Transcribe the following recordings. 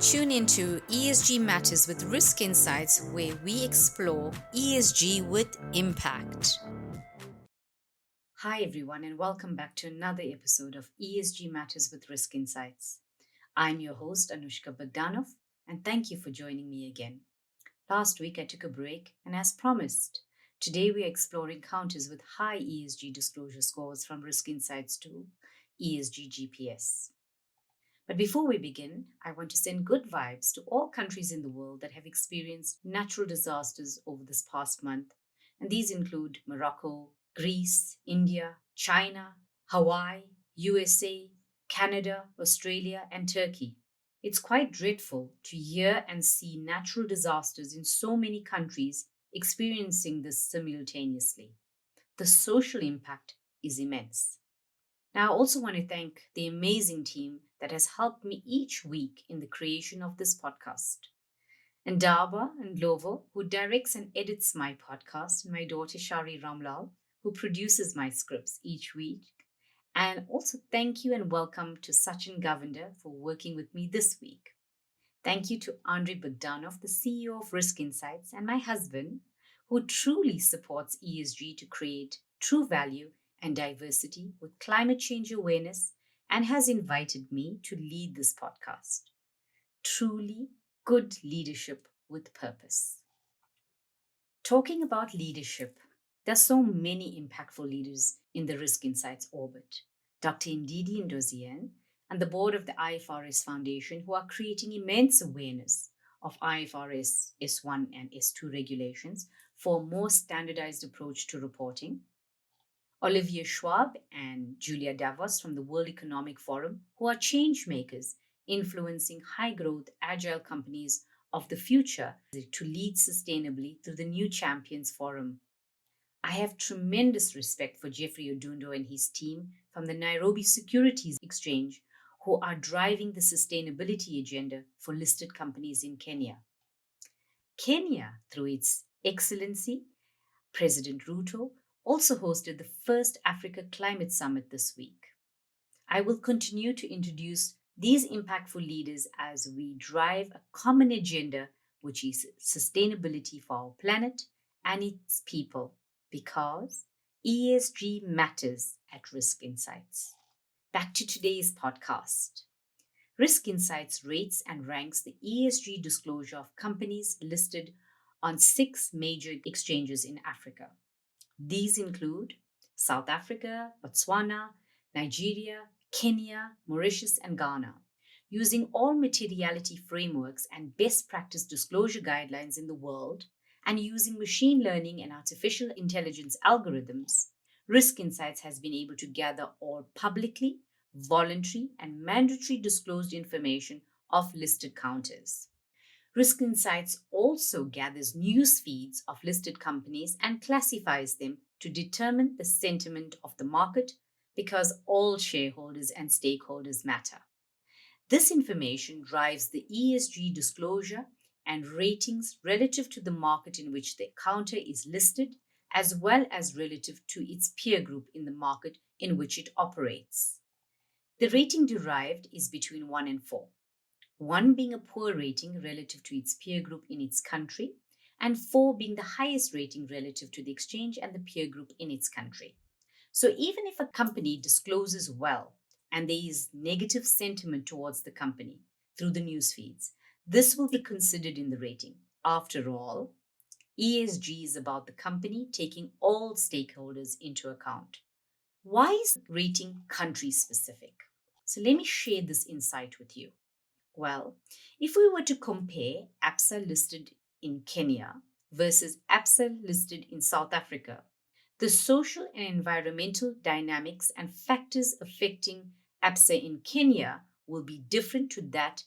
Tune into ESG Matters with Risk Insights, where we explore ESG with impact. Hi, everyone, and welcome back to another episode of ESG Matters with Risk Insights. I'm your host, Anushka Bogdanov, and thank you for joining me again. Last week, I took a break, and as promised, today we are exploring counters with high ESG disclosure scores from Risk Insights to ESG GPS. But before we begin, I want to send good vibes to all countries in the world that have experienced natural disasters over this past month. And these include Morocco, Greece, India, China, Hawaii, USA, Canada, Australia, and Turkey. It's quite dreadful to hear and see natural disasters in so many countries experiencing this simultaneously. The social impact is immense. Now, I also want to thank the amazing team that has helped me each week in the creation of this podcast. And Daba and Lovo, who directs and edits my podcast, and my daughter Shari Ramlal, who produces my scripts each week. And also thank you and welcome to Sachin Govender for working with me this week. Thank you to Anushka Bogdanov, the CEO of Risk Insights, and my husband, who truly supports ESG to create true value and diversity with climate change awareness and has invited me to lead this podcast. Truly good leadership with purpose. Talking about leadership, there are so many impactful leaders in the Risk Insights orbit. Dr. Ndidi Ndozian and the board of the IFRS Foundation, who are creating immense awareness of IFRS S1 and S2 regulations for a more standardized approach to reporting. Olivier Schwab and Julia Davos from the World Economic Forum, who are change makers influencing high-growth, agile companies of the future to lead sustainably through the New Champions Forum. I have tremendous respect for Jeffrey Odundo and his team from the Nairobi Securities Exchange, who are driving the sustainability agenda for listed companies in Kenya. Kenya, through its Excellency, President Ruto, also hosted the first Africa Climate Summit this week. I will continue to introduce these impactful leaders as we drive a common agenda, which is sustainability for our planet and its people, because ESG matters at Risk Insights. Back to today's podcast. Risk Insights rates and ranks the ESG disclosure of companies listed on 6 major exchanges in Africa. These include South Africa, Botswana, Nigeria, Kenya, Mauritius, and Ghana. Using all materiality frameworks and best practice disclosure guidelines in the world, and using machine learning and artificial intelligence algorithms, Risk Insights has been able to gather all publicly, voluntary, and mandatory disclosed information of listed counters. Risk Insights also gathers news feeds of listed companies and classifies them to determine the sentiment of the market, because all shareholders and stakeholders matter. This information drives the ESG disclosure and ratings relative to the market in which the counter is listed, as well as relative to its peer group in the market in which it operates. The rating derived is between 1 and 4. 1 being a poor rating relative to its peer group in its country, and 4 being the highest rating relative to the exchange and the peer group in its country. So even if a company discloses well and there is negative sentiment towards the company through the news feeds, this will be considered in the rating. After all, ESG is about the company taking all stakeholders into account. Why is rating country specific? So let me share this insight with you. Well, if we were to compare Absa listed in Kenya versus Absa listed in South Africa, the social and environmental dynamics and factors affecting Absa in Kenya will be different to that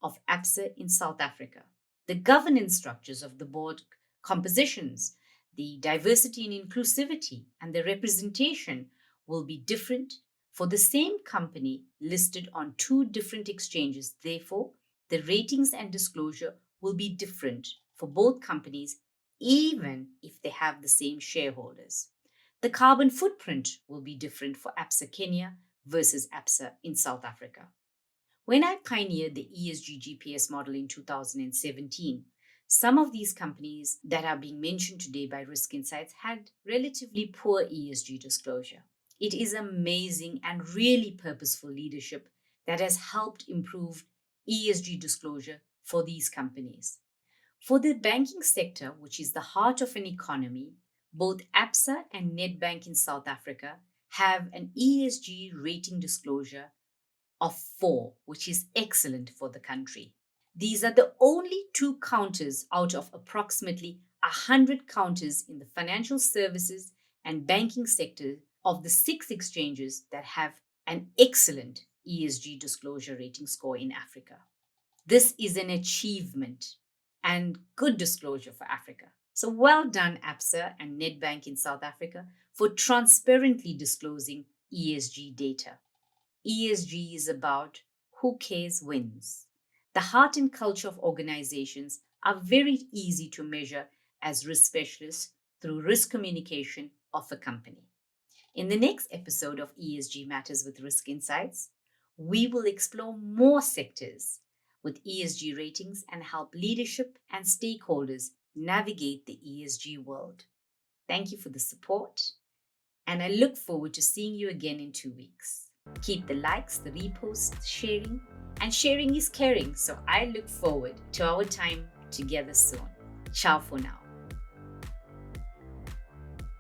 of Absa in South Africa. The governance structures of the board compositions, the diversity and inclusivity, and the representation will be different for the same company listed on 2 different exchanges. Therefore, the ratings and disclosure will be different for both companies, even if they have the same shareholders. The carbon footprint will be different for Absa Kenya versus Absa in South Africa. When I pioneered the ESG GPS model in 2017, some of these companies that are being mentioned today by Risk Insights had relatively poor ESG disclosure. It is amazing and really purposeful leadership that has helped improve ESG disclosure for these companies. For the banking sector, which is the heart of an economy, both Absa and Nedbank in South Africa have an ESG rating disclosure of 4, which is excellent for the country. These are the only 2 counters out of approximately 100 counters in the financial services and banking sector of the 6 exchanges that have an excellent ESG disclosure rating score in Africa. This is an achievement and good disclosure for Africa. So well done, Absa and Nedbank in South Africa, for transparently disclosing ESG data. ESG is about who cares wins. The heart and culture of organizations are very easy to measure as risk specialists through risk communication of a company. In the next episode of ESG Matters with Risk Insights, we will explore more sectors with ESG ratings and help leadership and stakeholders navigate the ESG world. Thank you for the support, and I look forward to seeing you again in 2 weeks. Keep the likes, the reposts, sharing, and sharing is caring, so I look forward to our time together soon. Ciao for now.